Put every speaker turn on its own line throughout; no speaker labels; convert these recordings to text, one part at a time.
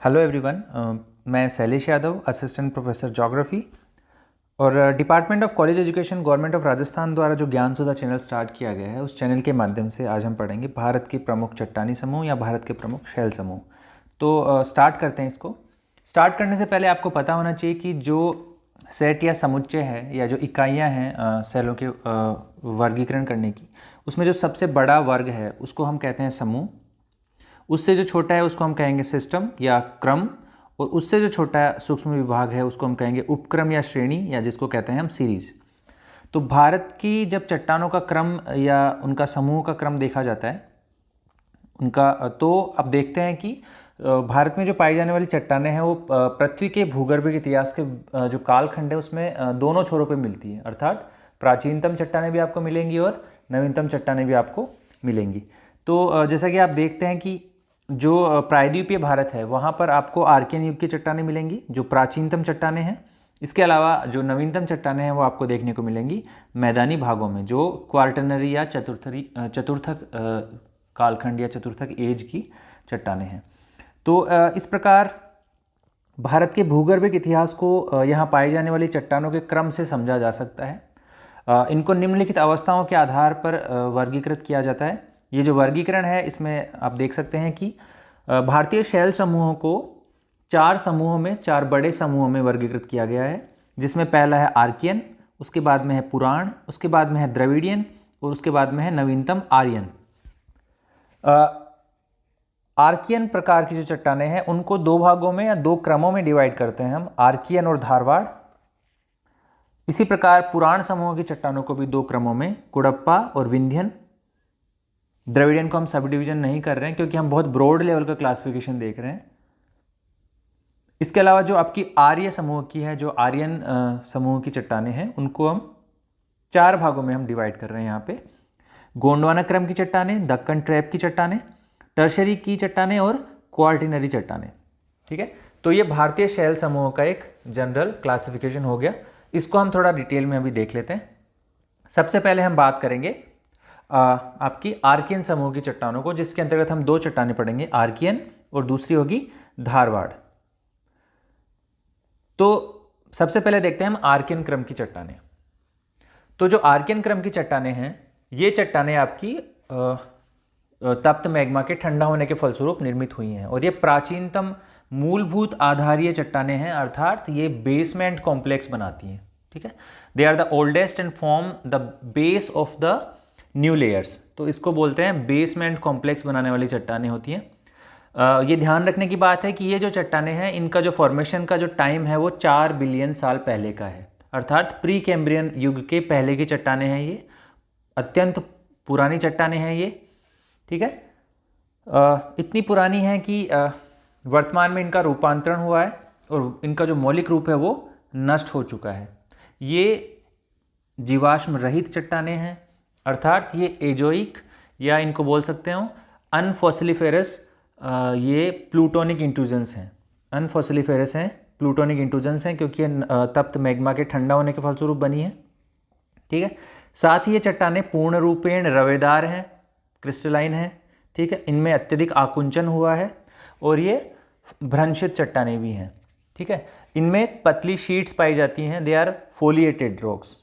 Hello everyone, मैं Shailesh Yadav, assistant professor geography और department of college education government of Rajasthan द्वारा जो ज्ञान सुधा चैनल स्टार्ट किया गया है, उस चैनल के माध्यम से आज हम पढ़ेंगे भारत के प्रमुख चट्टानी समूह या भारत के प्रमुख शैल समूह। तो स्टार्ट करते हैं इसको। स्टार्ट करने से पहले आपको पता होना चाहिए कि जो सेट या समुच्चय है या जो इकाइयाँ हैं सेलों के वर्गीकरण करने की, उसमें जो सबसे बड़ा वर्ग है उसको हम कहते हैं समूह। उससे जो छोटा है उसको हम कहेंगे सिस्टम या क्रम, और उससे जो छोटा सूक्ष्म विभाग है उसको हम कहेंगे उपक्रम या श्रेणी, या जिसको कहते हैं हम सीरीज। तो भारत की जब चट्टानों का क्रम या उनका समूह का क्रम देखा जाता है उनका, तो अब देखते हैं कि भारत में जो पाई जाने वाली चट्टानें हैं वो पृथ्वी के भूगर्भिक इतिहास के जो कालखंड है उसमें दोनों छोरों पे मिलती हैं, अर्थात प्राचीनतम चट्टानें भी आपको मिलेंगी और नवीनतम चट्टानें भी आपको मिलेंगी। तो जैसा कि आप देखते हैं कि जो प्रायद्वीपीय भारत है वहाँ पर आपको आर्कियन युग की चट्टानें मिलेंगी जो प्राचीनतम चट्टानें हैं। इसके अलावा जो नवीनतम चट्टानें हैं वो आपको देखने को मिलेंगी मैदानी भागों में, जो क्वार्टनरी या चतुर्थक कालखंड या चतुर्थक एज की चट्टानें हैं। तो इस प्रकार भारत के भूगर्भिक इतिहास को यहाँ पाई जाने वाली चट्टानों के क्रम से समझा जा सकता है। इनको निम्नलिखित अवस्थाओं के आधार पर वर्गीकृत किया जाता है। ये जो वर्गीकरण है इसमें आप देख सकते हैं कि भारतीय शैल समूहों को चार समूहों में, चार बड़े समूहों में वर्गीकृत किया गया है, जिसमें पहला है आर्कियन, उसके बाद में है पुराण, उसके बाद में है द्रविडियन और उसके बाद में है नवीनतम आर्यन। आर्कियन प्रकार की जो चट्टानें हैं उनको दो भागों में या दो क्रमों में डिवाइड करते हैं हम, आर्कियन और धारवाड़। इसी प्रकार पुराण समूह की चट्टानों को भी दो क्रमों में, कुड़प्पा और विंध्यन। द्रविडियन को हम सब डिवीजन नहीं कर रहे हैं क्योंकि हम बहुत ब्रॉड लेवल का क्लासिफिकेशन देख रहे हैं। इसके अलावा जो आपकी आर्य समूह की है, जो आर्यन समूह की चट्टानें हैं, उनको हम चार भागों में हम डिवाइड कर रहे हैं यहाँ पे। गोंडवाना क्रम की चट्टानें, दक्कन ट्रैप की चट्टानें, टर्शरी की चट्टानें और क्वार्टिनरी चट्टानें। ठीक है, तो ये भारतीय शैल समूह का एक जनरल क्लासिफिकेशन हो गया। इसको हम थोड़ा डिटेल में अभी देख लेते हैं। सबसे पहले हम बात करेंगे आपकी आर्कियन समूह की चट्टानों को, जिसके अंतर्गत हम दो चट्टानें पढ़ेंगे, आर्कियन और दूसरी होगी धारवाड़। तो सबसे पहले देखते हैं हम आर्कियन क्रम की चट्टानें। तो जो आर्कियन क्रम की चट्टानें हैं, ये चट्टानें आपकी तप्त मैग्मा के ठंडा होने के फलस्वरूप निर्मित हुई हैं और ये प्राचीनतम मूलभूत आधारीय चट्टानें हैं, अर्थात ये बेसमेंट कॉम्प्लेक्स बनाती हैं। ठीक है, they are the oldest and form the base of the new layers. तो इसको बोलते हैं बेसमेंट कॉम्प्लेक्स बनाने वाली चट्टानें होती हैं। ये ध्यान रखने की बात है कि ये जो चट्टानें हैं इनका जो फॉर्मेशन का जो टाइम है वो 4 बिलियन साल पहले का है, अर्थात प्री कैम्ब्रियन युग के पहले की चट्टानें हैं। ये अत्यंत पुरानी चट्टानें हैं ये। ठीक है, इतनी पुरानी है कि वर्तमान में इनका रूपांतरण हुआ है और इनका जो मौलिक रूप है वो नष्ट हो चुका है। ये जीवाश्म रहित चट्टानें हैं, अर्थात ये एजोइक या इनको बोल सकते हो अनफॉसिलिफेरस, ये प्लूटोनिक इंट्रूजन्स हैं। अनफॉसिलिफेरस हैं, प्लूटोनिक इंट्रूजन्स हैं, क्योंकि ये तप्त मैग्मा के ठंडा होने के फलस्वरूप बनी है। ठीक है, साथ ही ये चट्टानें पूर्ण रूपेण रवेदार हैं, क्रिस्टलाइन हैं। ठीक है, इनमें अत्यधिक आकुंचन हुआ है और ये भ्रंशित चट्टानें भी हैं। ठीक है, इनमें पतली शीट्स पाई जाती हैं, दे आर फोलिएटेड रॉक्स।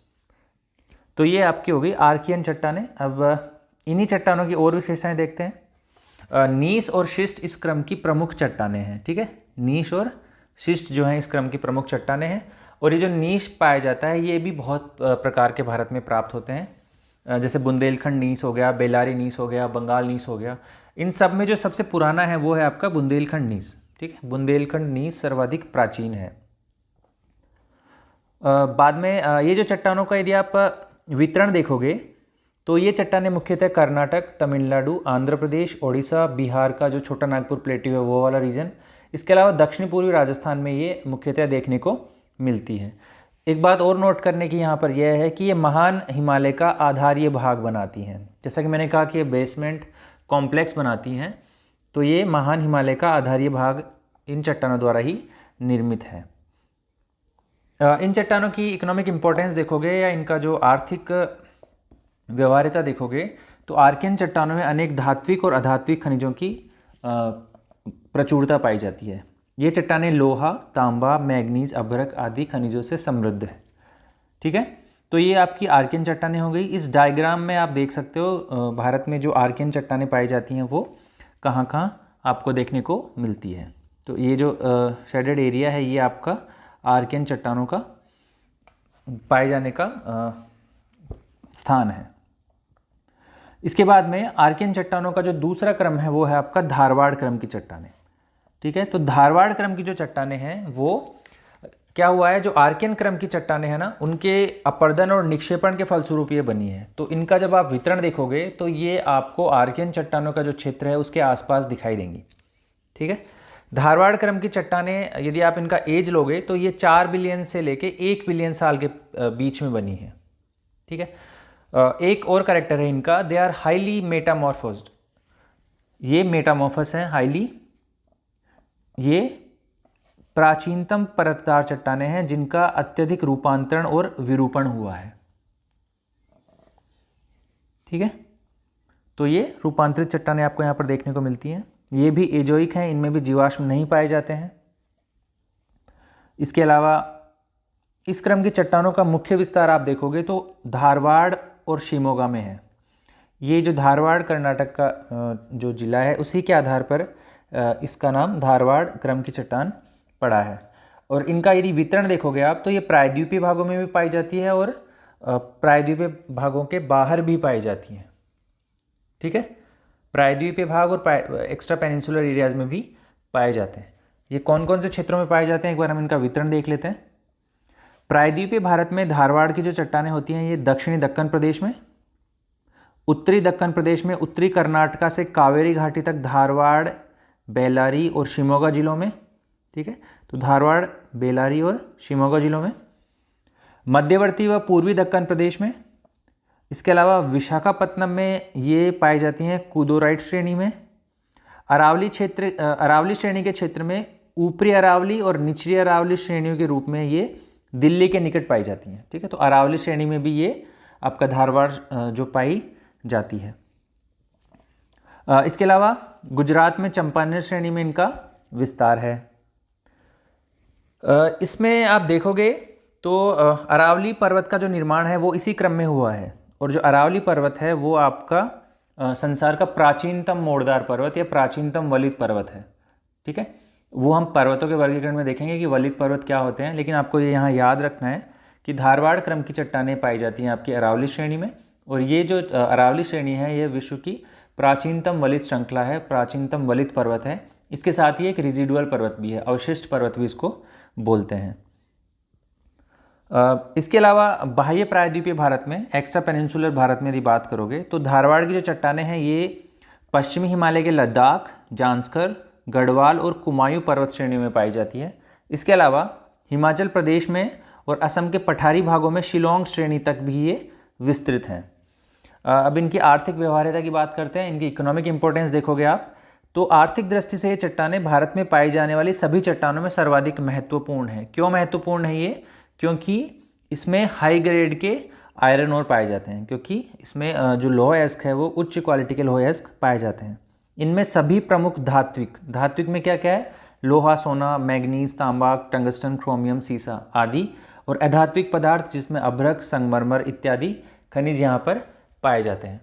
तो ये आपकी होगी आर्कियन चट्टानें। अब इन्हीं चट्टानों की और विशेषताएं देखते हैं। नीस और शिस्ट इस क्रम की प्रमुख चट्टानें हैं। ठीक है, नीश और शिस्ट जो हैं इस क्रम की प्रमुख चट्टानें हैं। और ये जो नीश पाया जाता है ये भी बहुत प्रकार के भारत में प्राप्त होते हैं, जैसे बुंदेलखंड नीस हो गया, बेलारी नीस हो गया, बंगाल नीस हो गया। इन सब में जो सबसे पुराना है वो है आपका बुंदेलखंड नीस। ठीक है, बुंदेलखंड नीस सर्वाधिक प्राचीन है। बाद में ये जो चट्टानों का यदि आप वितरण देखोगे तो ये चट्टानें मुख्यतः कर्नाटक, तमिलनाडु, आंध्र प्रदेश, ओडिशा, बिहार का जो छोटा नागपुर प्लेट्यू है वो वाला रीजन, इसके अलावा दक्षिण पूर्वी राजस्थान में ये मुख्यतः देखने को मिलती है। एक बात और नोट करने की यहाँ पर यह है कि ये महान हिमालय का आधारीय भाग बनाती हैं। जैसा कि मैंने कहा कि ये बेसमेंट कॉम्प्लेक्स बनाती हैं, तो ये महान हिमालय का आधारीय भाग इन चट्टानों द्वारा ही निर्मित है। इन चट्टानों की इकोनॉमिक इंपॉर्टेंस देखोगे या इनका जो आर्थिक व्यवहार्यता देखोगे तो आर्कियन चट्टानों में अनेक धात्विक और अधात्विक खनिजों की प्रचुरता पाई जाती है। ये चट्टानें लोहा, तांबा, मैग्नीज, अभ्रक आदि खनिजों से समृद्ध है। ठीक है, तो ये आपकी आर्कियन चट्टानें हो गई। इस डायग्राम में आप देख सकते हो भारत में जो आर्कियन चट्टानें पाई जाती हैं वो कहाँ कहाँ आपको देखने को मिलती है। तो ये जो शेडेड एरिया है ये आपका आर्कियन चट्टानों का पाए जाने का स्थान है। इसके बाद में आर्कियन चट्टानों का जो दूसरा क्रम है वो है आपका धारवाड़ क्रम की चट्टानें। ठीक है, तो धारवाड़ क्रम की जो चट्टानें हैं वो क्या हुआ है, जो आर्कियन क्रम की चट्टानें हैं ना, उनके अपर्दन और निक्षेपण के फलस्वरूप ये बनी है। तो इनका जब आप वितरण देखोगे तो ये आपको आर्कियन चट्टानों का जो क्षेत्र है उसके आसपास दिखाई देंगी। ठीक है, धारवाड़ क्रम की चट्टानें यदि आप इनका एज लोगे तो ये 4 बिलियन से लेके 1 बिलियन साल के बीच में बनी है। ठीक है, एक और करेक्टर है इनका, दे आर हाईली मेटामॉर्फोस्ड। ये मेटामॉर्फस है हाईली, ये प्राचीनतम परतदार चट्टानें हैं जिनका अत्यधिक रूपांतरण और विरूपण हुआ है। ठीक है, तो ये रूपांतरित चट्टानें आपको यहां पर देखने को मिलती हैं। ये भी एजोइक हैं, इनमें भी जीवाश्म नहीं पाए जाते हैं। इसके अलावा इस क्रम की चट्टानों का मुख्य विस्तार आप देखोगे तो धारवाड़ और शिमोगा में है। ये जो धारवाड़ कर्नाटक का जो जिला है उसी के आधार पर इसका नाम धारवाड़ क्रम की चट्टान पड़ा है। और इनका यदि वितरण देखोगे आप तो ये प्रायद्वीपीय भागों में भी पाई जाती है और प्रायद्वीपीय भागों के बाहर भी पाई जाती है। ठीक है, प्रायद्वीपीय भाग और एक्स्ट्रा पेनिनसुलर एरियाज में भी पाए जाते हैं। ये कौन कौन से क्षेत्रों में पाए जाते हैं एक बार हम इनका वितरण देख लेते हैं। प्रायद्वीपीय भारत में धारवाड़ की जो चट्टानें होती हैं ये दक्षिणी दक्कन प्रदेश में, उत्तरी दक्कन प्रदेश में, उत्तरी कर्नाटका से कावेरी घाटी तक धारवाड़, बेल्लारी और शिमोगा जिलों में। ठीक है, तो धारवाड़, बेल्लारी और शिमोगा जिलों में, मध्यवर्ती व पूर्वी दक्कन प्रदेश में। इसके अलावा विशाखापत्तनम में ये पाई जाती हैं कुदोराइट श्रेणी में। अरावली श्रेणी के क्षेत्र में ऊपरी अरावली और निचली अरावली श्रेणियों के रूप में ये दिल्ली के निकट पाई जाती हैं। ठीक है, तो अरावली श्रेणी में भी ये आपका धारवाड़ जो पाई जाती है। इसके अलावा गुजरात में चंपानेर श्रेणी में इनका विस्तार है। इसमें आप देखोगे तो अरावली पर्वत का जो निर्माण है वो इसी क्रम में हुआ है। और जो अरावली पर्वत है वो आपका संसार का प्राचीनतम मोड़दार पर्वत या प्राचीनतम वलित पर्वत है। ठीक है, वो हम पर्वतों के वर्गीकरण में देखेंगे कि वलित पर्वत क्या होते हैं, लेकिन आपको ये यहाँ याद रखना है कि धारवाड़ क्रम की चट्टानें पाई जाती हैं आपकी अरावली श्रेणी में। और ये जो अरावली श्रेणी है ये विश्व की प्राचीनतम वलित श्रृंखला है, प्राचीनतम वलित पर्वत है। इसके साथ ही एक रिजिडुअल पर्वत भी है, अवशिष्ट पर्वत भी इसको बोलते हैं। इसके अलावा बाह्य प्रायद्वीपीय भारत में, एक्स्ट्रा पेनिनसुलर भारत में यदि बात करोगे तो धारवाड़ की जो चट्टानें हैं ये पश्चिमी हिमालय के लद्दाख, जांस्कर, गढ़वाल और कुमायूं पर्वत श्रेणियों में पाई जाती है। इसके अलावा हिमाचल प्रदेश में और असम के पठारी भागों में शिलोंग श्रेणी तक भी ये विस्तृत हैं। अब इनकी आर्थिक व्यवहार्यता की बात करते हैं। इनकी इकोनॉमिक इंपॉर्टेंस देखोगे आप तो आर्थिक दृष्टि से ये चट्टानें भारत में पाई जाने वाली सभी चट्टानों में सर्वाधिक महत्वपूर्ण है। क्यों महत्वपूर्ण है ये? क्योंकि इसमें हाई ग्रेड के आयरन ओर पाए जाते हैं, क्योंकि इसमें जो लौह अयस्क है वो उच्च क्वालिटी के लौह अयस्क पाए जाते हैं। इनमें सभी प्रमुख धात्विक में क्या क्या है? लोहा, सोना, मैग्नीज, तांबा, टंगस्टन, क्रोमियम, सीसा आदि, और अधात्विक पदार्थ जिसमें अभ्रक, संगमरमर इत्यादि खनिज यहाँ पर पाए जाते हैं।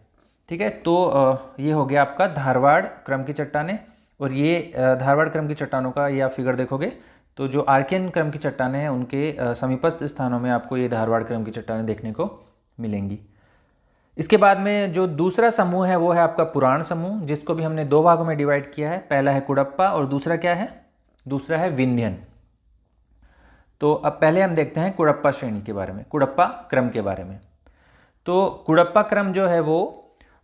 ठीक है, तो ये हो गया आपका धारवाड़ क्रम की चट्टानें। और ये धारवाड़ क्रम की चट्टानों का ये आप फिगर देखोगे तो जो आर्कियन क्रम की चट्टानें हैं उनके समीपस्थ स्थानों में आपको ये धारवाड़ क्रम की चट्टानें देखने को मिलेंगी। इसके बाद में जो दूसरा समूह है वो है आपका पुराण समूह, जिसको भी हमने दो भागों में डिवाइड किया है। पहला है कुडप्पा और दूसरा क्या है? दूसरा है विंध्यन। तो अब पहले हम देखते हैं कुडप्पा श्रेणी के बारे में, कुडप्पा क्रम के बारे में। तो कुडप्पा क्रम जो है वो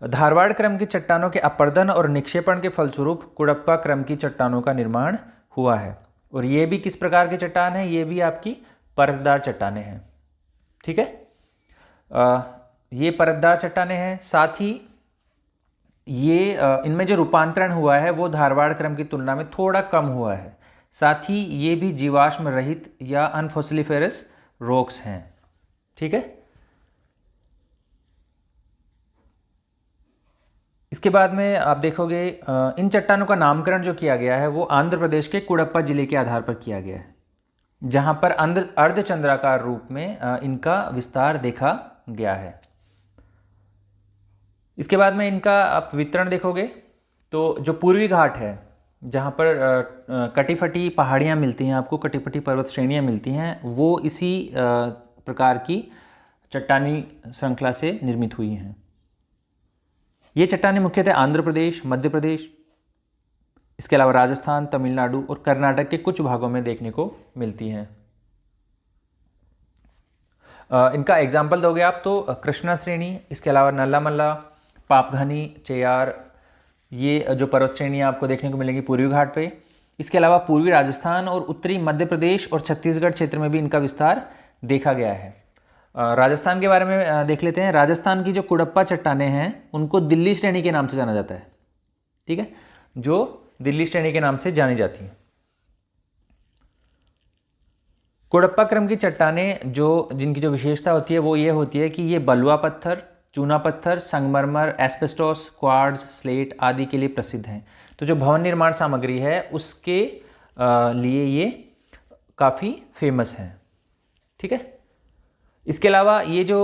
धारवाड़ क्रम की चट्टानों के अपर्दन और निक्षेपण के फलस्वरूप कुडप्पा क्रम की चट्टानों का निर्माण हुआ है। और ये भी किस प्रकार की चट्टान है? ये भी आपकी परतदार चट्टानें हैं। ठीक है, ये परतदार चट्टानें हैं। साथ ही ये इनमें जो रूपांतरण हुआ है वो धारवाड़ क्रम की तुलना में थोड़ा कम हुआ है। साथ ही ये भी जीवाश्म रहित या अनफॉसिलिफेरस रॉक्स हैं। ठीक है, इसके बाद में आप देखोगे इन चट्टानों का नामकरण जो किया गया है वो आंध्र प्रदेश के कुडप्पा जिले के आधार पर किया गया है, जहाँ पर अर्धचंद्राकार रूप में इनका विस्तार देखा गया है। इसके बाद में इनका आप वितरण देखोगे तो जो पूर्वी घाट है, जहाँ पर कटी-फटी पहाड़ियाँ मिलती हैं आपको, कटी-फटी पर्वत श्रेणियाँ मिलती हैं, वो इसी प्रकार की चट्टानी श्रृंखला से निर्मित हुई हैं। ये चट्टानें मुख्यतः आंध्र प्रदेश, मध्य प्रदेश, इसके अलावा राजस्थान, तमिलनाडु और कर्नाटक के कुछ भागों में देखने को मिलती हैं। इनका एग्जाम्पल दोगे आप तो कृष्णा श्रेणी, इसके अलावा नल्ला मल्ला, पापघनी, चेयार, ये जो पर्वत श्रेणियाँ आपको देखने को मिलेंगी पूर्वी घाट पे। इसके अलावा पूर्वी राजस्थान और उत्तरी मध्य प्रदेश और छत्तीसगढ़ क्षेत्र में भी इनका विस्तार देखा गया है। राजस्थान के बारे में देख लेते हैं। राजस्थान की जो कुडप्पा चट्टानें हैं उनको दिल्ली श्रेणी के नाम से जाना जाता है, ठीक है, जो दिल्ली श्रेणी के नाम से जानी जाती हैं। कुडप्पा क्रम की चट्टानें जिनकी जो विशेषता होती है वो ये होती है कि ये बलुआ पत्थर, चूना पत्थर, संगमरमर, एस्बेस्टोस, क्वार्ट्ज, स्लेट आदि के लिए प्रसिद्ध हैं। तो जो भवन निर्माण सामग्री है उसके लिए ये काफ़ी फेमस हैं, ठीक है। इसके अलावा ये जो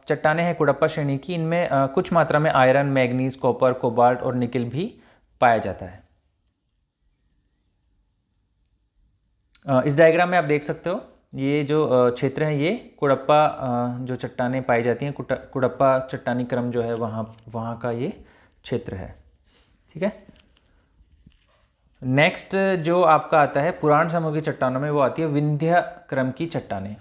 चट्टानें हैं कुडप्पा श्रेणी की, इनमें कुछ मात्रा में आयरन, मैग्नीज, कॉपर, कोबाल्ट और निकल भी पाया जाता है। इस डायग्राम में आप देख सकते हो ये जो क्षेत्र है, ये कुडप्पा जो चट्टानें पाई जाती हैं, कुडप्पा चट्टानी क्रम जो है वहाँ का ये क्षेत्र है, ठीक है। नेक्स्ट जो आपका आता है पुराण समूह की चट्टानों में, वो आती है विंध्य क्रम की चट्टानें।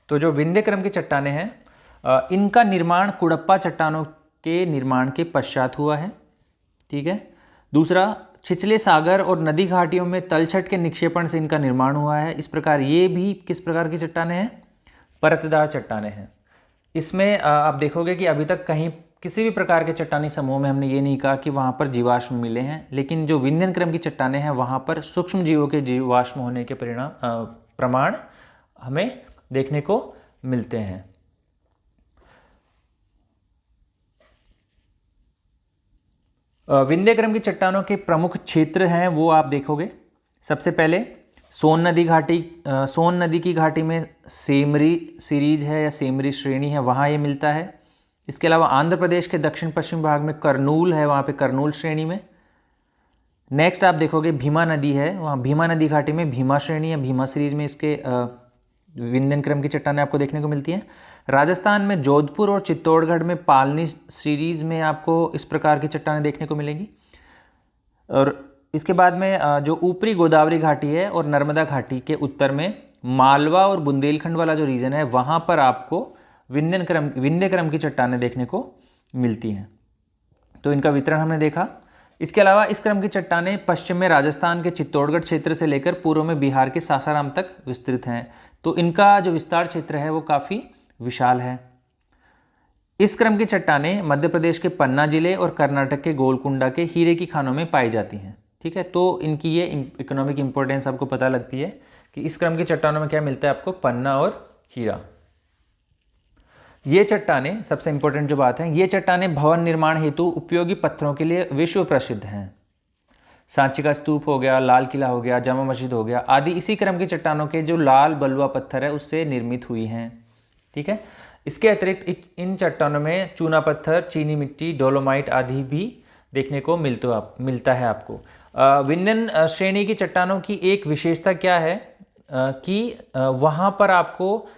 तो जो विंध्य क्रम की चट्टानें हैं इनका निर्माण कुडप्पा चट्टानों के निर्माण के पश्चात हुआ है, ठीक है। दूसरा, छिछले सागर और नदी घाटियों में तलछट के निक्षेपण से इनका निर्माण हुआ है। इस प्रकार ये भी किस प्रकार की चट्टानें हैं? परतदार चट्टानें हैं। इसमें आप देखोगे कि अभी तक कहीं किसी भी प्रकार के चट्टानी समूह में हमने ये नहीं कहा कि वहाँ पर जीवाश्म मिले हैं, लेकिन जो विंध्यन क्रम की चट्टानें हैं वहाँ पर सूक्ष्म जीवों के जीवाश्म होने के प्रमाण हमें देखने को मिलते हैं। विंध्य क्रम की चट्टानों के प्रमुख क्षेत्र हैं वो आप देखोगे। सबसे पहले सोन नदी घाटी, सोन नदी की घाटी में सेमरी सीरीज है या सेमरी श्रेणी है, वहाँ ये मिलता है। इसके अलावा आंध्र प्रदेश के दक्षिण पश्चिम भाग में करनूल है, वहाँ पे करनूल श्रेणी में। नेक्स्ट आप देखोगे भीमा नदी है, वहाँ भीमा नदी घाटी में भीमा श्रेणी या भीमा सीरीज में इसके विंध्यन क्रम की चट्टानें आपको देखने को मिलती हैं। राजस्थान में जोधपुर और चित्तौड़गढ़ में पालनी सीरीज में आपको इस प्रकार की चट्टानें देखने को मिलेंगी। और इसके बाद में जो ऊपरी गोदावरी घाटी है और नर्मदा घाटी के उत्तर में मालवा और बुंदेलखंड वाला जो रीजन है वहाँ पर आपको विंध्य क्रम की चट्टानें देखने को मिलती हैं। तो इनका वितरण हमने देखा। इसके अलावा इस क्रम की चट्टानें पश्चिम में राजस्थान के चित्तौड़गढ़ क्षेत्र से लेकर पूर्व में बिहार के सासाराम तक विस्तृत हैं। तो इनका जो विस्तार क्षेत्र है वो काफ़ी विशाल है। इस क्रम की चट्टानें मध्य प्रदेश के पन्ना जिले और कर्नाटक के गोलकुंडा के हीरे की खानों में पाई जाती हैं, ठीक है। तो इनकी ये इकोनॉमिक इंपॉर्टेंस आपको पता लगती है कि इस क्रम की चट्टानों में क्या मिलता है आपको, पन्ना और हीरा। ये चट्टानें, सबसे इंपॉर्टेंट जो बात है, ये चट्टानें भवन निर्माण हेतु उपयोगी पत्थरों के लिए विश्व प्रसिद्ध हैं। सांची का स्तूप हो गया, लाल किला हो गया, जामा मस्जिद हो गया आदि इसी क्रम की चट्टानों के जो लाल बलुआ पत्थर है उससे निर्मित हुई हैं, ठीक है। इसके अतिरिक्त इन चट्टानों में चूना पत्थर, चीनी मिट्टी, डोलोमाइट आदि भी देखने को मिलता है आपको। विंध्यन श्रेणी की चट्टानों की एक विशेषता क्या है कि वहाँ पर आपको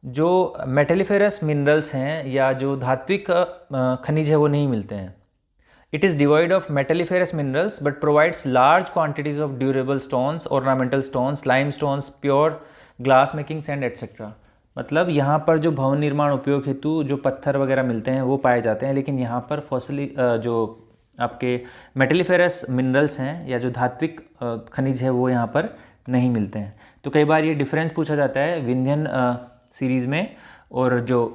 जो मेटेलिफेरस मिनरल्स हैं या जो धात्विक खनिज है वो नहीं मिलते हैं। It is devoid of metalliferous minerals but provides large quantities of durable stones, ornamental stones, lime stones, pure glass making sand etcetera. मतलब यहाँ पर जो भवन निर्माण उपयोग हेतु जो पत्थर वगैरह मिलते हैं वो पाए जाते हैं, लेकिन यहाँ पर फॉसिली जो आपके मेटेलिफेरस मिनरल्स हैं या जो धात्विक खनिज है वो यहाँ पर नहीं मिलते हैं। तो कई बार ये डिफरेंस पूछा जाता है विंध्यन सीरीज़ में और जो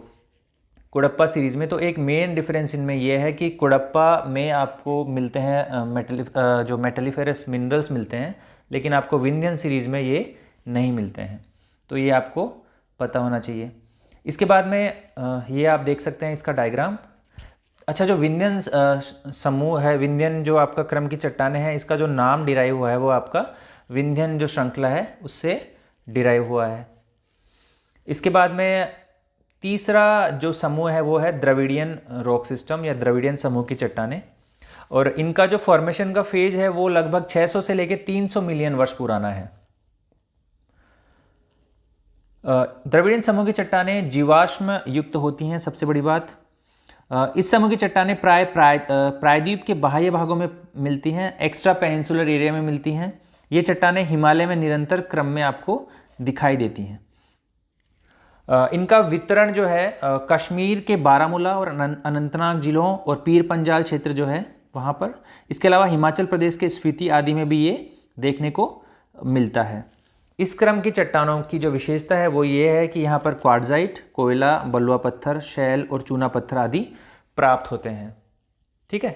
कुडप्पा सीरीज़ में। तो एक मेन डिफरेंस इनमें यह है कि कुडप्पा में आपको मिलते हैं जो मेटेलिफेरस मिनरल्स मिलते हैं, लेकिन आपको विंध्यन सीरीज़ में ये नहीं मिलते हैं। तो ये आपको पता होना चाहिए। इसके बाद में ये आप देख सकते हैं इसका डायग्राम। अच्छा, जो विंध्यन समूह है, विंध्यन जो आपका क्रम की चट्टाने हैं, इसका जो नाम डिराइव हुआ है वो आपका विंध्यन जो श्रृंखला है उससे डिराइव हुआ है। इसके बाद में तीसरा जो समूह है वो है द्रविडियन रॉक सिस्टम या द्रविडियन समूह की चट्टाने, और इनका जो फॉर्मेशन का फेज है वो लगभग 600 से लेकर 300 मिलियन वर्ष पुराना है। द्रविडियन समूह की चट्टानें जीवाश्म युक्त होती हैं, सबसे बड़ी बात। इस समूह की चट्टानें प्रायद्वीप के बाह्य भागों में मिलती हैं, एक्स्ट्रा पेनिनसुलर एरिया में मिलती हैं। ये चट्टानें हिमालय में निरंतर क्रम में आपको दिखाई देती हैं। इनका वितरण जो है कश्मीर के बारामूला और अनंतनाग जिलों और पीर पंजाल क्षेत्र जो है वहाँ पर, इसके अलावा हिमाचल प्रदेश के स्पीति आदि में भी ये देखने को मिलता है। इस क्रम की चट्टानों की जो विशेषता है वो ये है कि यहाँ पर क्वार्ट्जाइट, कोयला, बलुआ पत्थर, शैल और चूना पत्थर आदि प्राप्त होते हैं। ठीक है,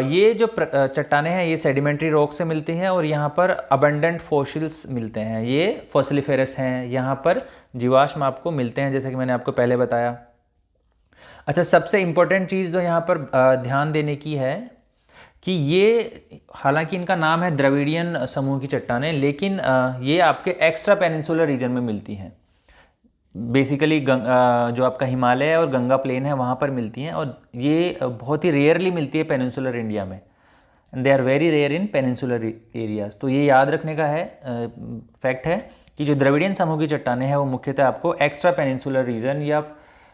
ये जो चट्टानें हैं ये सेडिमेंट्री रॉक से मिलती हैं और यहाँ पर अबंडेंट फॉसिल्स मिलते हैं, ये फॉसिलिफेरस हैं, यहाँ पर जीवाश्म आपको मिलते हैं जैसे कि मैंने आपको पहले बताया। अच्छा, सबसे इम्पोर्टेंट चीज़ जो यहाँ पर ध्यान देने की है कि ये, हालांकि इनका नाम है द्रविडियन समूह की चट्टानें, लेकिन ये आपके एक्स्ट्रा पेनिनसुलर रीजन में मिलती हैं। बेसिकली जो आपका हिमालय और गंगा प्लेन है वहाँ पर मिलती हैं, और ये बहुत ही रेयरली मिलती है पेनिनसुलर इंडिया में, and they are very rare in peninsular areas. तो ये याद रखने का है फैक्ट है कि जो द्रविडियन समूह की चट्टानें हैं वो मुख्यतः आपको एक्स्ट्रा पेनिनसुलर रीजन या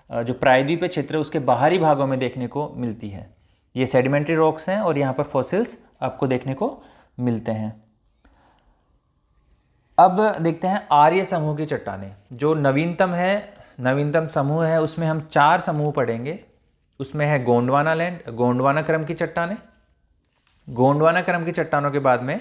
जो प्रायद्वीपीय क्षेत्र उसके बाहरी भागों में देखने को मिलती है। ये सेडिमेंट्री रॉक्स हैं और यहाँ पर फॉसिल्स आपको देखने को मिलते हैं। अब देखते हैं आर्य समूह की चट्टानें, जो नवीनतम समूह है। उसमें हम 4 समूह पढ़ेंगे। उसमें है गोंडवाना लैंड, गोंडवाना क्रम की चट्टानें। गोंडवाना क्रम की चट्टानों के बाद में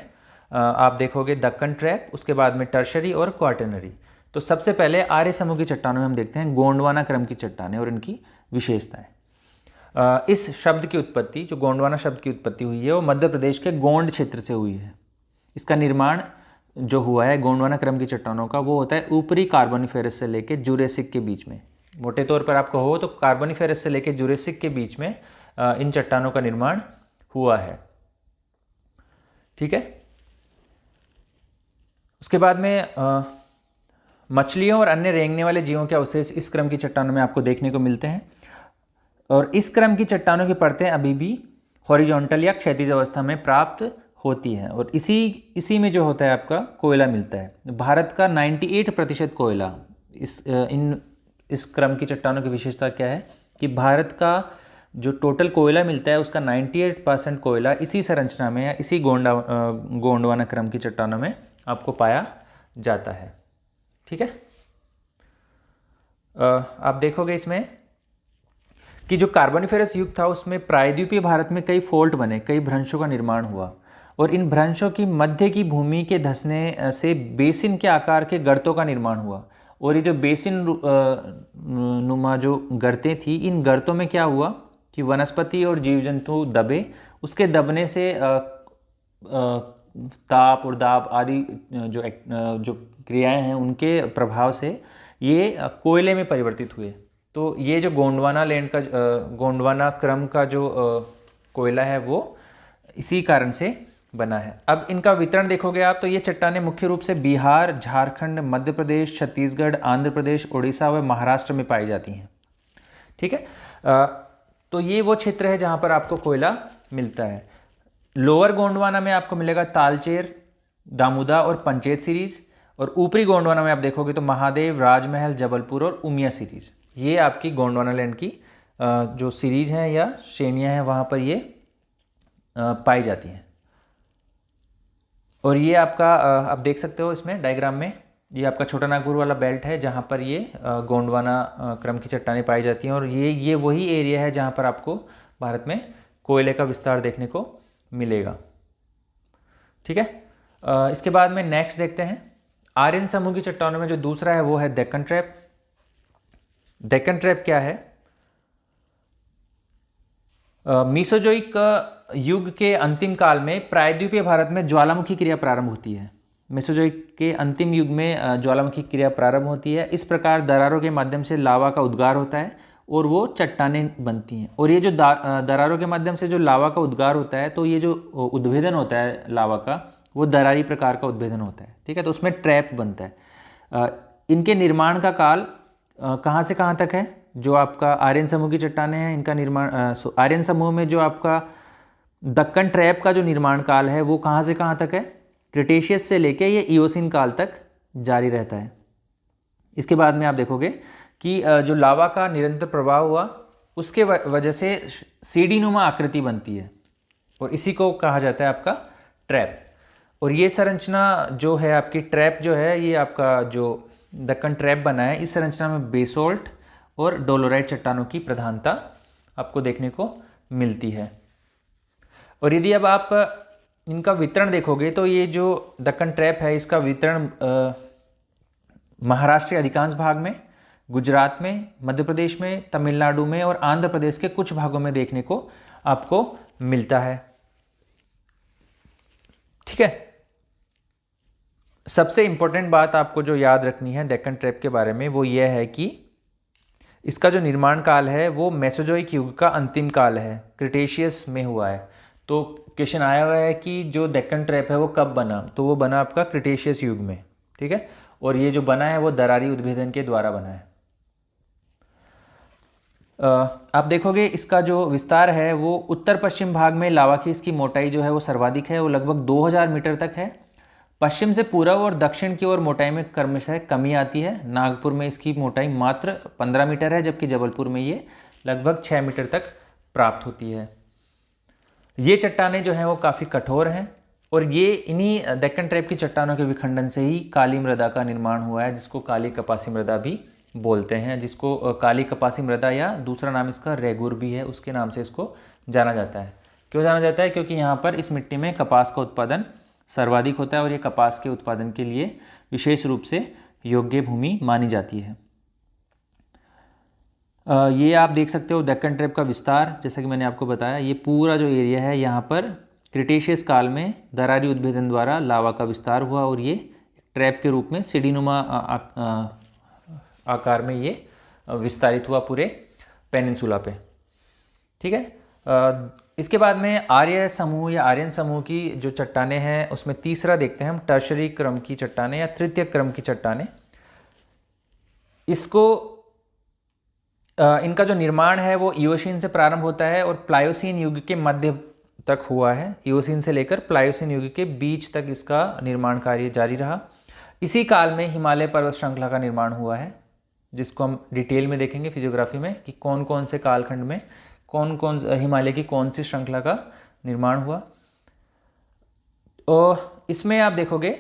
आप देखोगे दक्कन ट्रैप, उसके बाद में टर्शरी और क्वार्टरनरी। तो सबसे पहले आर्य समूह की चट्टानों में हम देखते हैं गोंडवाना क्रम की चट्टानें और इनकी विशेषताएं। इस शब्द की उत्पत्ति, जो गोंडवाना शब्द की उत्पत्ति हुई है, वो मध्य प्रदेश के गोंड क्षेत्र से हुई है। इसका निर्माण जो हुआ है गोंडवाना क्रम की चट्टानों का, वो होता है ऊपरी कार्बोनिफेरस से लेकर जुरेसिक के बीच में। मोटे तौर पर आपको हो तो कार्बोनिफेरस से लेकर जुरेसिक के बीच में इन चट्टानों का निर्माण हुआ है। ठीक है, उसके बाद में मछलियों और अन्य रेंगने वाले जीवों के अवशेष इस क्रम की चट्टानों में आपको देखने को मिलते हैं, और इस क्रम की चट्टानों की परतें अभी भी हॉरिजॉन्टल या क्षैतिज अवस्था में प्राप्त होती हैं, और इसी में जो होता है आपका कोयला मिलता है। भारत का 98% कोयला इस क्रम की चट्टानों की विशेषता क्या है कि भारत का जो टोटल कोयला मिलता है उसका 98% कोयला इसी संरचना में या इसी गोंडवाना क्रम की चट्टानों में आपको पाया जाता है। ठीक है, आप देखोगे इसमें कि जो कार्बोनिफेरस युग था उसमें प्रायद्वीपीय भारत में कई फोल्ट बने, कई भ्रंशों का निर्माण हुआ, और इन भ्रंशों की मध्य की भूमि के धंसने से बेसिन के आकार के गर्तों का निर्माण हुआ। और ये जो बेसिन नुमा जो गर्तें थी, इन गर्तों में क्या हुआ कि वनस्पति और जीव जंतु दबे, उसके दबने से ताप और दाब आदि जो क्रियाएं हैं उनके प्रभाव से ये कोयले में परिवर्तित हुए। तो ये जो गोंडवाना क्रम का जो कोयला है वो इसी कारण से बना है। अब इनका वितरण देखोगे आप तो ये चट्टानें मुख्य रूप से बिहार, झारखंड, मध्य प्रदेश, छत्तीसगढ़, आंध्र प्रदेश, उड़ीसा व महाराष्ट्र में पाई जाती हैं। ठीक है, तो ये वो क्षेत्र है जहाँ पर आपको कोयला मिलता है। लोअर गोंडवाना में आपको मिलेगा तालचेर, दामोदा और पंचेत सीरीज, और ऊपरी गोंडवाना में आप देखोगे तो महादेव, राजमहल, जबलपुर और उमिया सीरीज। ये आपकी गोंडवाना लैंड की जो सीरीज हैं या श्रेणियाँ हैं वहाँ पर ये पाई जाती हैं। और ये आपका आप देख सकते हो इसमें डायग्राम में, ये आपका छोटा नागपुर वाला बेल्ट है जहाँ पर ये गोंडवाना क्रम की चट्टानें पाई जाती हैं, और ये वही एरिया है जहाँ पर आपको भारत में कोयले का विस्तार देखने को मिलेगा। ठीक है, इसके बाद में नेक्स्ट देखते हैं आर्यन समूह की चट्टानों में जो दूसरा है वो है डेक्कन ट्रैप। डेक्कन ट्रैप क्या है? मीसोजोइक युग के अंतिम काल में प्रायद्वीपीय भारत में ज्वालामुखी क्रिया प्रारंभ होती है। मेसोजोइक के अंतिम युग में ज्वालामुखी क्रिया प्रारंभ होती है। इस प्रकार दरारों के माध्यम से लावा का उद्गार होता है और वो चट्टानें बनती हैं। और ये जो दरारों के माध्यम से जो लावा का उद्गार होता है, तो ये जो उद्भेदन होता है लावा का, वो दरारी प्रकार का उद्भेदन होता है। ठीक है, तो उसमें ट्रैप बनता है। इनके निर्माण का काल कहाँ से कहाँ तक है? जो आपका आर्यन समूह की चट्टानें हैं, इनका निर्माण आर्यन समूह में जो आपका दक्कन ट्रैप का जो निर्माण काल है वो कहाँ से कहाँ तक है? क्रिटेशियस से लेके ये इयोसीन काल तक जारी रहता है। इसके बाद में आप देखोगे कि जो लावा का निरंतर प्रवाह हुआ, उसके वजह से सीढ़ी नुमा आकृति बनती है, और इसी को कहा जाता है आपका ट्रैप। और ये संरचना जो है आपकी ट्रैप जो है, ये आपका जो दक्कन ट्रैप बना है, इस संरचना में बेसोल्ट और डोलोराइट चट्टानों की प्रधानता आपको देखने को मिलती है। और यदि अब आप इनका वितरण देखोगे तो ये जो दक्कन ट्रैप है, इसका वितरण महाराष्ट्र के अधिकांश भाग में, गुजरात में, मध्य प्रदेश में, तमिलनाडु में और आंध्र प्रदेश के कुछ भागों में देखने को आपको मिलता है। ठीक है, सबसे इंपॉर्टेंट बात आपको जो याद रखनी है दक्कन ट्रैप के बारे में, वो ये है कि इसका जो निर्माण काल है वो मेसोजोइक युग का अंतिम काल है, क्रिटेशियस में हुआ है। तो क्वेश्चन आया हुआ है कि जो दक्कन ट्रैप है वो कब बना, तो वो बना आपका क्रिटेशियस युग में। ठीक है, और ये जो बना है वो दरारी उद्भेदन के द्वारा बना है। आप देखोगे इसका जो विस्तार है वो उत्तर पश्चिम भाग में लावा की इसकी मोटाई जो है वो सर्वाधिक है, वो लगभग 2000 मीटर तक है। पश्चिम से पूर्व और दक्षिण की ओर मोटाई में क्रमशः कमी आती है। नागपुर में इसकी मोटाई मात्र 15 मीटर है, जबकि जबलपुर में ये लगभग 6 मीटर तक प्राप्त होती है। ये चट्टानें जो हैं वो काफ़ी कठोर हैं, और ये इन्हीं दक्कन ट्रैप की चट्टानों के विखंडन से ही काली मृदा का निर्माण हुआ है, जिसको काली कपासी मृदा भी बोलते हैं, जिसको काली कपासी मृदा या दूसरा नाम इसका रेगुर भी है, उसके नाम से इसको जाना जाता है। क्यों जाना जाता है? क्योंकि यहाँ पर इस मिट्टी में कपास का उत्पादन सर्वाधिक होता है, और ये कपास के उत्पादन के लिए विशेष रूप से योग्य भूमि मानी जाती है। ये आप देख सकते हो दक्कन ट्रैप का विस्तार, जैसा कि मैंने आपको बताया, ये पूरा जो एरिया है यहाँ पर क्रिटेशियस काल में दरारी उद्भेदन द्वारा लावा का विस्तार हुआ, और ये ट्रैप के रूप में सीढ़ीनुमा आकार में ये विस्तारित हुआ पूरे पेनिनसुला पे। ठीक है, इसके बाद में आर्य समूह या आर्यन समूह की जो चट्टानें हैं उसमें तीसरा देखते हैं हम, टर्शरी क्रम की चट्टानें या तृतीय क्रम की चट्टानें। इसको इनका जो निर्माण है वो इयोसीन से प्रारंभ होता है और प्लायोसीन युग के मध्य तक हुआ है। इयोसीन से लेकर प्लायोसीन युग के बीच तक इसका निर्माण कार्य जारी रहा। इसी काल में हिमालय पर्वत श्रृंखला का निर्माण हुआ है, जिसको हम डिटेल में देखेंगे फिजियोग्राफी में कि कौन कौन से कालखंड में कौन कौन हिमालय की कौन सी श्रृंखला का निर्माण हुआ। और इसमें आप देखोगे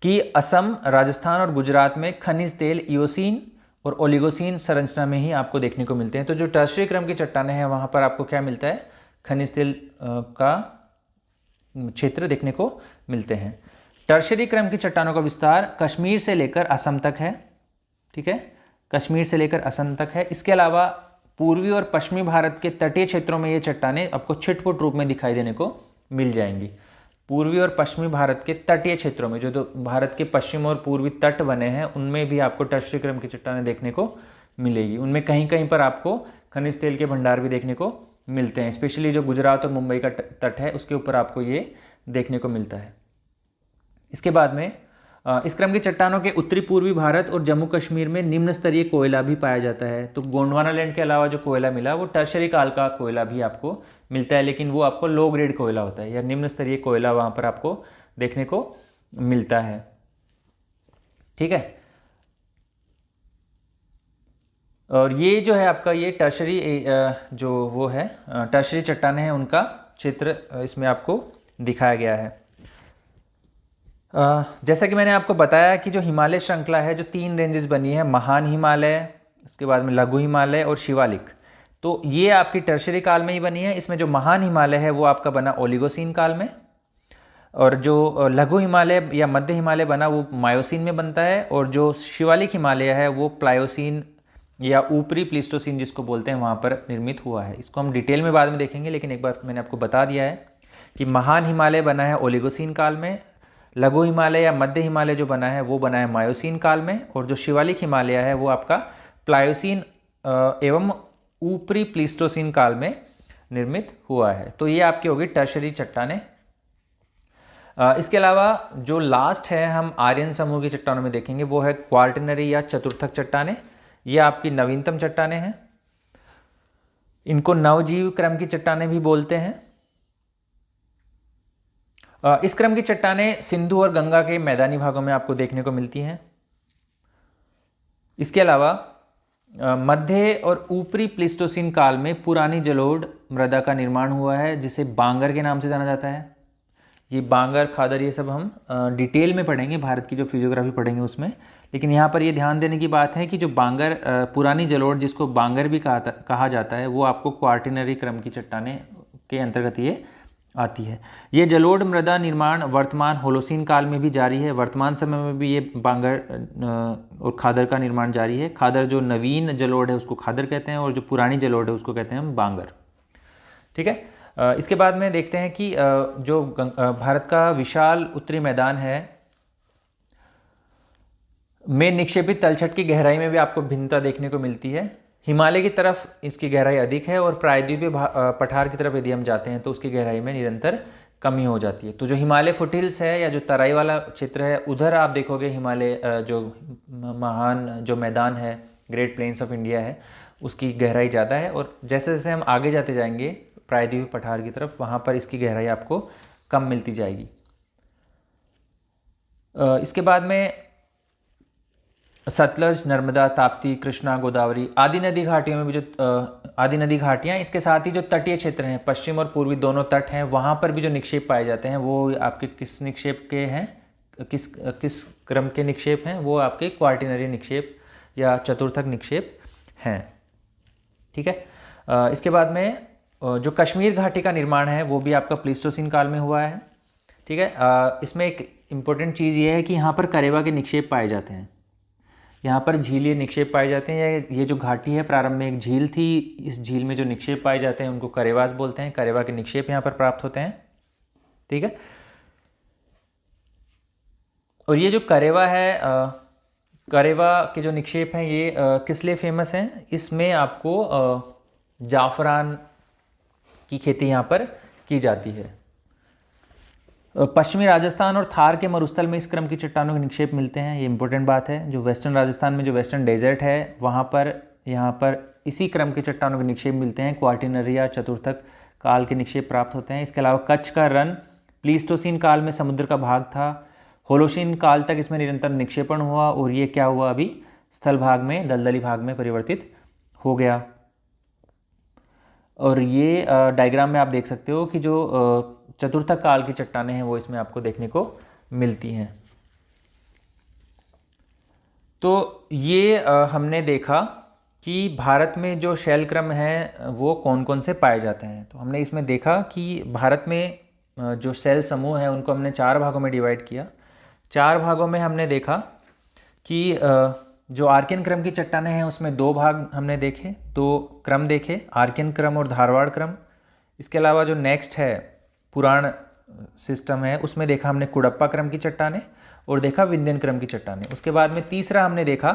कि असम, राजस्थान और गुजरात में खनिज तेल इयोसीन और ओलिगोसीन संरचना में ही आपको देखने को मिलते हैं। तो जो टर्शरी क्रम की चट्टानें हैं वहाँ पर आपको क्या मिलता है? खनिज तेल का क्षेत्र देखने को मिलते हैं। टर्शरी क्रम की चट्टानों का विस्तार कश्मीर से लेकर असम तक है। ठीक है, कश्मीर से लेकर असम तक है। इसके अलावा पूर्वी और पश्चिमी भारत के तटीय क्षेत्रों में ये चट्टानें आपको छिटपुट रूप में दिखाई देने को मिल जाएंगी। पूर्वी और पश्चिमी भारत के तटीय क्षेत्रों में, जो तो भारत के पश्चिम और पूर्वी तट बने हैं, उनमें भी आपको टर्शरी क्रम की चट्टानें देखने को मिलेगी। उनमें कहीं कहीं पर आपको खनिज तेल के भंडार भी देखने को मिलते हैं। स्पेशली जो गुजरात और मुंबई का तट है उसके ऊपर आपको ये देखने को मिलता है। इसके बाद में इस क्रम की चट्टानों के उत्तरी पूर्वी भारत और जम्मू कश्मीर में निम्न स्तरीय कोयला भी पाया जाता है। तो गोंडवाना लैंड के अलावा जो कोयला मिला वो टर्शरी काल का कोयला भी आपको मिलता है, लेकिन वो आपको लो ग्रेड कोयला होता है या निम्न स्तरीय कोयला वहाँ पर आपको देखने को मिलता है। ठीक है, और ये जो है आपका ये टर्शरी जो वो है टर्शरी चट्टानें हैं, उनका क्षेत्र इसमें आपको दिखाया गया है। जैसा कि मैंने आपको बताया कि जो हिमालय श्रृंखला है, जो 3 रेंजेस बनी है, महान हिमालय, उसके बाद में लघु हिमालय और शिवालिक, तो ये आपकी टर्शरी काल में ही बनी है। इसमें जो महान हिमालय है वो आपका बना ओलिगोसीन काल में, और जो लघु हिमालय या मध्य हिमालय बना वो मायोसीन में बनता है, और जो शिवालिक हिमालय है वो प्लायोसीन या ऊपरी प्लीस्टोसीन जिसको बोलते हैं वहाँ पर निर्मित हुआ है। इसको हम डिटेल में बाद में देखेंगे, लेकिन एक बार मैंने आपको बता दिया है कि महान हिमालय बना है ओलिगोसीन काल में, लघु हिमालय या मध्य हिमालय जो बना है वो बना है मायोसीन काल में, और जो शिवालिक हिमालय है वो आपका प्लायोसीन एवं ऊपरी प्लीस्टोसीन काल में निर्मित हुआ है। तो ये आपकी होगी टर्शरी चट्टानें। इसके अलावा जो लास्ट है हम आर्यन समूह की चट्टानों में देखेंगे वो है क्वार्टनरी या चतुर्थक चट्टानें। ये आपकी नवीनतम चट्टानें हैं। इनको नवजीव क्रम की चट्टानें भी बोलते हैं। इस क्रम की चट्टानें सिंधु और गंगा के मैदानी भागों में आपको देखने को मिलती हैं। इसके अलावा मध्य और ऊपरी प्लीस्टोसीन काल में पुरानी जलोढ़ मृदा का निर्माण हुआ है जिसे बांगर के नाम से जाना जाता है। ये बांगर, खादर, ये सब हम डिटेल में पढ़ेंगे, भारत की जो फिजियोग्राफी पढ़ेंगे उसमें। लेकिन यहाँ पर ये ध्यान देने की बात है कि जो बांगर, पुरानी जलोढ़ जिसको बांगर भी कहा जाता है, वो आपको क्वार्टिनरी क्रम की चट्टानें के अंतर्गत ये आती है। ये जलोढ़ मृदा निर्माण वर्तमान होलोसीन काल में भी जारी है। वर्तमान समय में भी ये बांगर और खादर का निर्माण जारी है। खादर जो नवीन जलोढ़ है उसको खादर कहते हैं और जो पुरानी जलोढ़ है उसको कहते हैं हम बांगर। ठीक है। इसके बाद में देखते हैं कि जो भारत का विशाल उत्तरी मैदान है में निक्षेपित तलछट की गहराई में भी आपको भिन्नता देखने को मिलती है। हिमालय की तरफ इसकी गहराई अधिक है और प्रायद्वीपीय पठार की तरफ यदि हम जाते हैं तो उसकी गहराई में निरंतर कमी हो जाती है। तो जो हिमालय फुटहिल्स है या जो तराई वाला क्षेत्र है, उधर आप देखोगे हिमालय जो महान जो मैदान है, ग्रेट प्लेन्स ऑफ इंडिया है, उसकी गहराई ज़्यादा है। और जैसे जैसे हम आगे जाते जाएंगे प्रायद्वीपीय पठार की तरफ, वहाँ पर इसकी गहराई आपको कम मिलती जाएगी। इसके बाद में सतलज, नर्मदा, ताप्ती, कृष्णा, गोदावरी आदि नदी घाटियों में भी जो आदि नदी घाटियाँ, इसके साथ ही जो तटीय क्षेत्र हैं, पश्चिम और पूर्वी दोनों तट हैं, वहाँ पर भी जो निक्षेप पाए जाते हैं वो आपके किस निक्षेप के हैं, किस क्रम के निक्षेप हैं? वो आपके क्वार्टिनरी निक्षेप या चतुर्थक निक्षेप हैं। ठीक है। इसके बाद में जो कश्मीर घाटी का निर्माण है वो भी आपका प्लीस्टोसीन काल में हुआ है। ठीक है। इसमें एक इम्पोर्टेंट चीज़ ये है कि यहाँ पर करेवा के निक्षेप पाए जाते हैं। यहाँ पर झीलीय निक्षेप पाए जाते हैं। ये जो घाटी है, प्रारंभ में एक झील थी, इस झील में जो निक्षेप पाए जाते हैं उनको करेवास बोलते हैं। करेवा के निक्षेप यहाँ पर प्राप्त होते हैं। ठीक है। और ये जो करेवा है, करेवा के जो निक्षेप हैं ये किस लिए फेमस हैं? इसमें आपको जाफरान की खेती यहाँ पर की जाती है। पश्चिमी राजस्थान और थार के मरुस्थल में इस क्रम की चट्टानों के निक्षेप मिलते हैं। ये इंपॉर्टेंट बात है। जो वेस्टर्न राजस्थान में जो वेस्टर्न डेजर्ट है वहाँ पर यहाँ पर इसी क्रम के चट्टानों के निक्षेप मिलते हैं। क्वार्टिनरी या चतुर्थक काल के निक्षेप प्राप्त होते हैं। इसके अलावा कच्छ का रन प्लीस्टोसीन काल में समुद्र का भाग था। होलोसीन काल तक इसमें निरंतर निक्षेपण हुआ और ये क्या हुआ, अभी स्थल भाग में, दलदली भाग में परिवर्तित हो गया। और ये डायग्राम में आप देख सकते हो कि जो चतुर्थक काल की चट्टानें हैं वो इसमें आपको देखने को मिलती हैं। तो ये हमने देखा कि भारत में जो शैल क्रम हैं वो कौन कौन से पाए जाते हैं। तो हमने इसमें देखा कि भारत में जो शैल समूह है उनको हमने 4 भागों में डिवाइड किया। 4 भागों में हमने देखा कि जो आर्कियन क्रम की चट्टानें हैं उसमें 2 भाग हमने देखे, 2 क्रम देखे, आर्कियन क्रम और धारवाड़ क्रम। इसके अलावा जो नेक्स्ट है पुराण सिस्टम है उसमें देखा हमने कुडप्पा क्रम की चट्टानें और देखा विंध्यन क्रम की चट्टानें। उसके बाद में तीसरा हमने देखा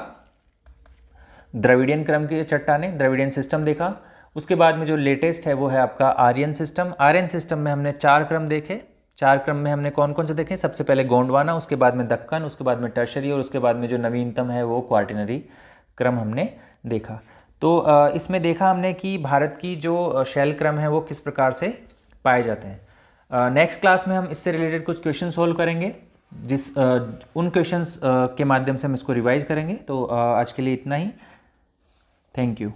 द्रविडियन क्रम की चट्टानें, द्रविडियन सिस्टम देखा। उसके बाद में जो लेटेस्ट है वो है आपका आर्यन सिस्टम। आर्यन सिस्टम में हमने 4 क्रम देखे। 4 क्रम में हमने कौन कौन से देखे? सबसे पहले गोंडवाना, उसके बाद में दक्कन, उसके बाद में टर्शरी और उसके बाद में जो नवीनतम है वो क्वार्टिनरी क्रम हमने देखा। तो इसमें देखा हमने कि भारत की जो शैल क्रम है वो किस प्रकार से पाए जाते हैं। नेक्स्ट क्लास में हम इससे रिलेटेड कुछ क्वेश्चन सोल्व करेंगे, उन क्वेश्चंस के माध्यम से हम इसको रिवाइज करेंगे। तो आज के लिए इतना ही। Thank you.